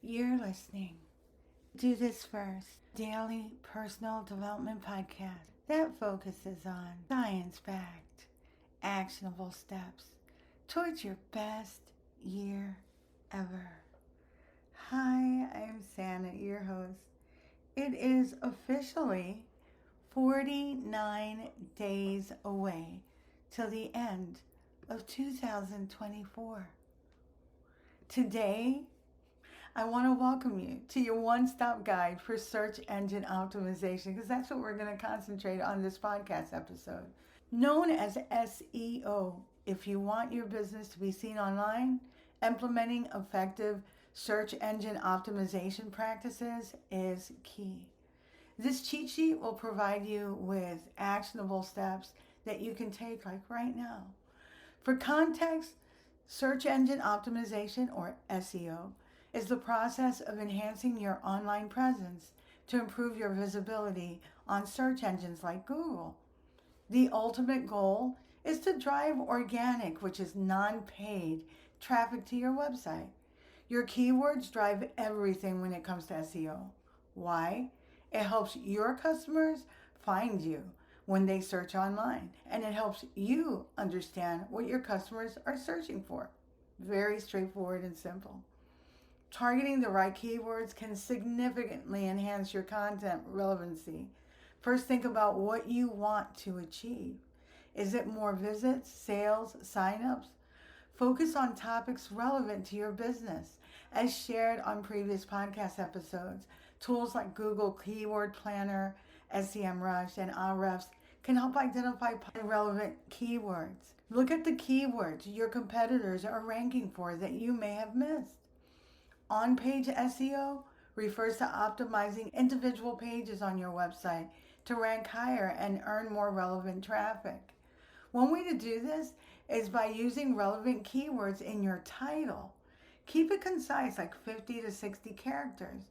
You're listening. Do This First, daily personal development podcast that focuses on science-backed, actionable steps towards your best year ever. Hi, I'm Santa, your host. It is officially 49 days away till the end of 2024. Today, I want to welcome you to your one-stop guide for search engine optimization, because that's what we're going to concentrate on this podcast episode. Known as SEO, if you want your business to be seen online, implementing effective search engine optimization practices is key. This cheat sheet will provide you with actionable steps that you can take like right now. For context, search engine optimization, or SEO, is the process of enhancing your online presence to improve your visibility on search engines like Google. The ultimate goal is to drive organic, which is non-paid, traffic to your website. Your keywords drive everything when it comes to SEO. Why? It helps your customers find you when they search online, and it helps you understand what your customers are searching for. Very straightforward and simple. Targeting the right keywords can significantly enhance your content relevancy. First, think about what you want to achieve. Is it more visits, sales, signups? Focus on topics relevant to your business. As shared on previous podcast episodes, tools like Google Keyword Planner, SEMrush, and Ahrefs can help identify relevant keywords. Look at the keywords your competitors are ranking for that you may have missed. On-page SEO refers to optimizing individual pages on your website to rank higher and earn more relevant traffic. One way to do this is by using relevant keywords in your title. Keep it concise, like 50 to 60 characters.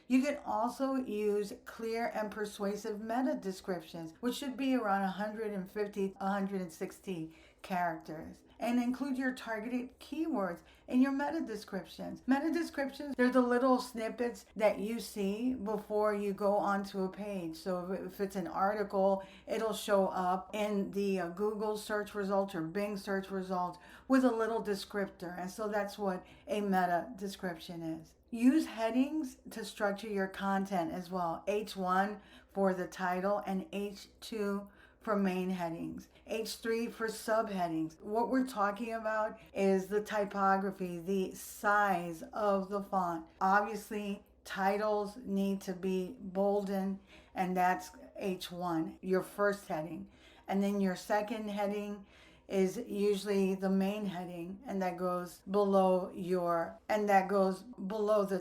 You can also use clear and persuasive meta descriptions, which should be around 150 to 160 characters, and include your targeted keywords in your meta descriptions. Meta descriptions, they're the little snippets that you see before you go onto a page. So if it's an article, it'll show up in the Google search results or Bing search results with a little descriptor. And so that's what a meta description is. Use headings to structure your content as well. H1 for the title and H2 for main headings, H3 for subheadings. What we're talking about is the typography, the size of the font. Obviously, titles need to be bolden, and that's H1, your first heading. And then your second heading is usually the main heading, and that goes below the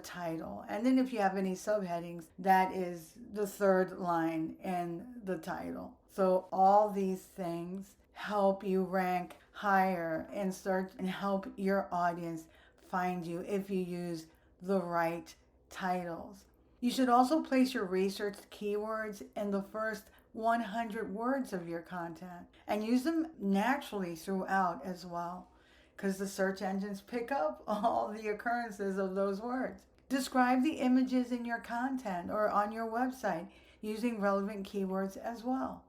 title. And then if you have any subheadings, that is the third line in the title. So all these things help you rank higher in search and help your audience find you if you use the right titles. You should also place your researched keywords in the first 100 words of your content and use them naturally throughout as well, because the search engines pick up all the occurrences of those words. Describe the images in your content or on your website using relevant keywords as well.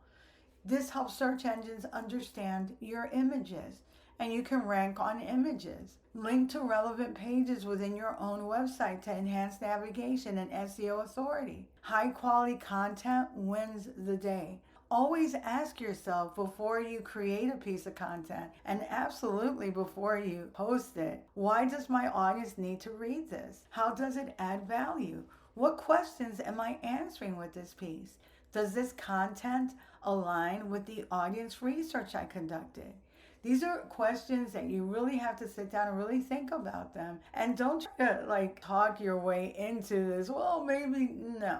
This helps search engines understand your images, and you can rank on images. Link to relevant pages within your own website to enhance navigation and SEO authority. High quality content wins the day. Always ask yourself before you create a piece of content, and absolutely before you post it, why does my audience need to read this? How does it add value? What questions am I answering with this piece? Does this content align with the audience research I conducted? These are questions that you really have to sit down and really think about them. And don't try to talk your way into this. Well, maybe no.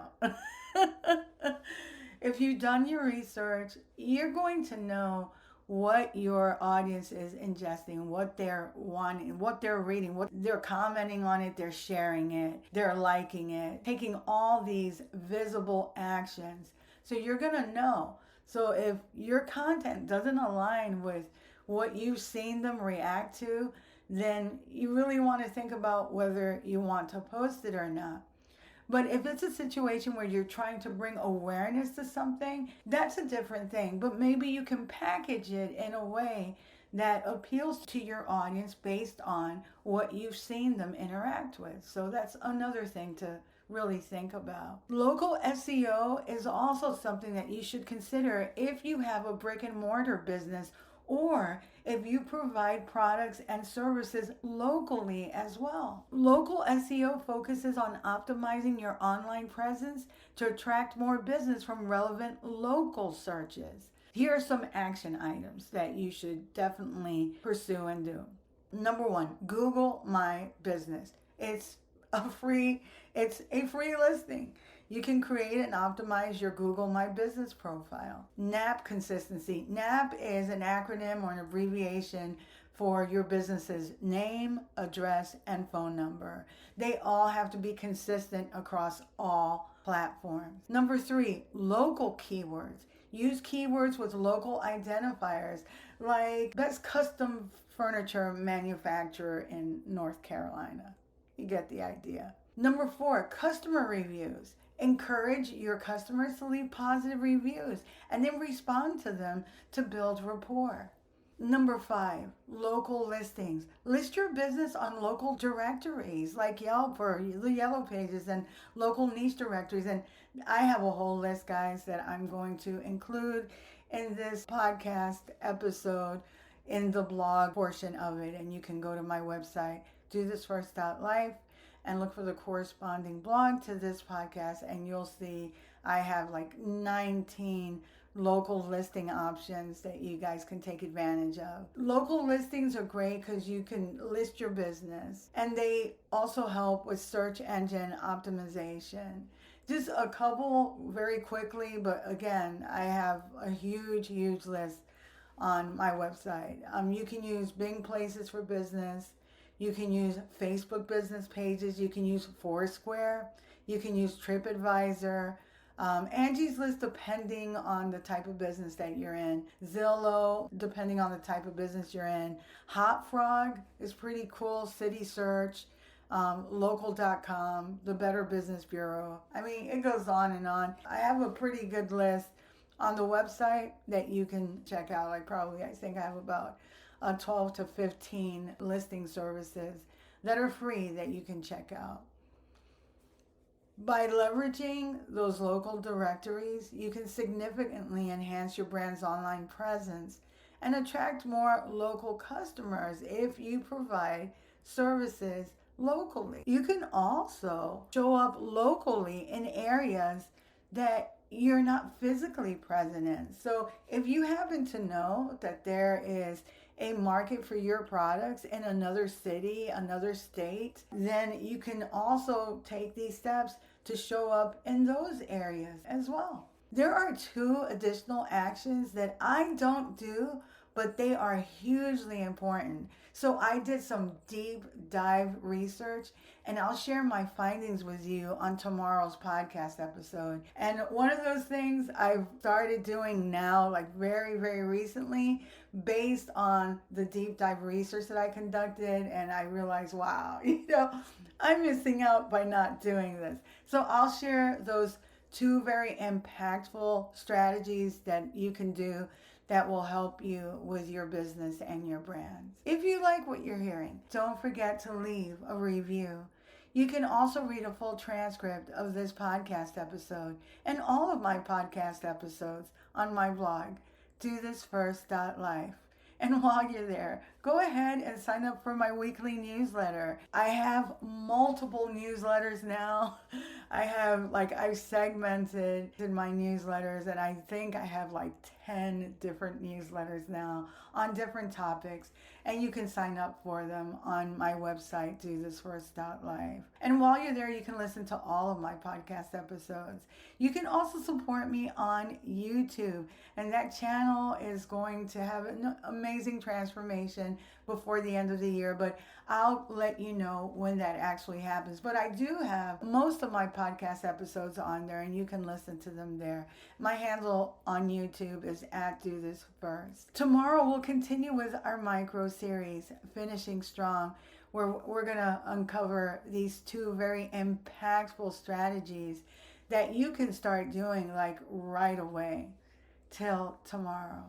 If you've done your research, you're going to know what your audience is ingesting, what they're wanting, what they're reading, what they're commenting on it, they're sharing it, they're liking it, taking all these visible actions. So you're going to know. So if your content doesn't align with what you've seen them react to, then you really want to think about whether you want to post it or not. But if it's a situation where you're trying to bring awareness to something, that's a different thing. But maybe you can package it in a way that appeals to your audience based on what you've seen them interact with. So that's another thing to really think about. Local SEO is also something that you should consider if you have a brick and mortar business or if you provide products and services locally as well. Local SEO focuses on optimizing your online presence to attract more business from relevant local searches. Here are some action items that you should definitely pursue and do. Number one, Google My Business. It's a free listing. You can create and optimize your Google My Business profile. NAP consistency. NAP is an acronym or an abbreviation for your business's name, address, and phone number. They all have to be consistent across all platforms. Number three, local keywords. Use keywords with local identifiers like best custom furniture manufacturer in North Carolina. You get the idea. Number four, customer reviews. Encourage your customers to leave positive reviews and then respond to them to build rapport. Number five, local listings. List your business on local directories like Yelp or the Yellow Pages and local niche directories. And I have a whole list, guys, that I'm going to include in this podcast episode in the blog portion of it. And you can go to my website, dothisfirst.life, and look for the corresponding blog to this podcast, and you'll see I have like 19 local listing options that you guys can take advantage of. Local listings are great because you can list your business, and they also help with search engine optimization. Just a couple very quickly, but again, I have a huge list on my website. You can use Bing Places for Business. You can use Facebook business pages. You can use Foursquare. You can use TripAdvisor. Angie's List, depending on the type of business that you're in. Zillow, depending on the type of business you're in. Hot Frog is pretty cool. City Search, local.com, the Better Business Bureau. I mean, it goes on and on. I have a pretty good list on the website that you can check out. I think I have about 12 to 15 listing services that are free that you can check out. By leveraging those local directories, you can significantly enhance your brand's online presence and attract more local customers if you provide services locally. You can also show up locally in areas that you're not physically present in. So if you happen to know that there is a market for your products in another city, another state, then you can also take these steps to show up in those areas as well. There are 2 additional actions that I don't do, but they are hugely important. So I did some deep dive research, and I'll share my findings with you on tomorrow's podcast episode. And one of those things I've started doing now, like very recently, based on the deep dive research that I conducted, and I realized, wow, I'm missing out by not doing this. So I'll share those 2 very impactful strategies that you can do that will help you with your business and your brands. If you like what you're hearing, don't forget to leave a review. You can also read a full transcript of this podcast episode and all of my podcast episodes on my blog, dothisfirst.life. And while you're there, go ahead and sign up for my weekly newsletter. I have multiple newsletters now. I've segmented in my newsletters, and I think I have 10 different newsletters now on different topics, and you can sign up for them on my website, dothisfirst.life. And while you're there, you can listen to all of my podcast episodes. You can also support me on YouTube, and that channel is going to have an amazing transformation before the end of the year, but I'll let you know when that actually happens. But I do have most of my podcast episodes on there, and you can listen to them there. My handle on YouTube is at Do This First. Tomorrow we'll continue with our micro series, Finishing Strong, where we're going to uncover these two very impactful strategies that you can start doing like right away. Till tomorrow.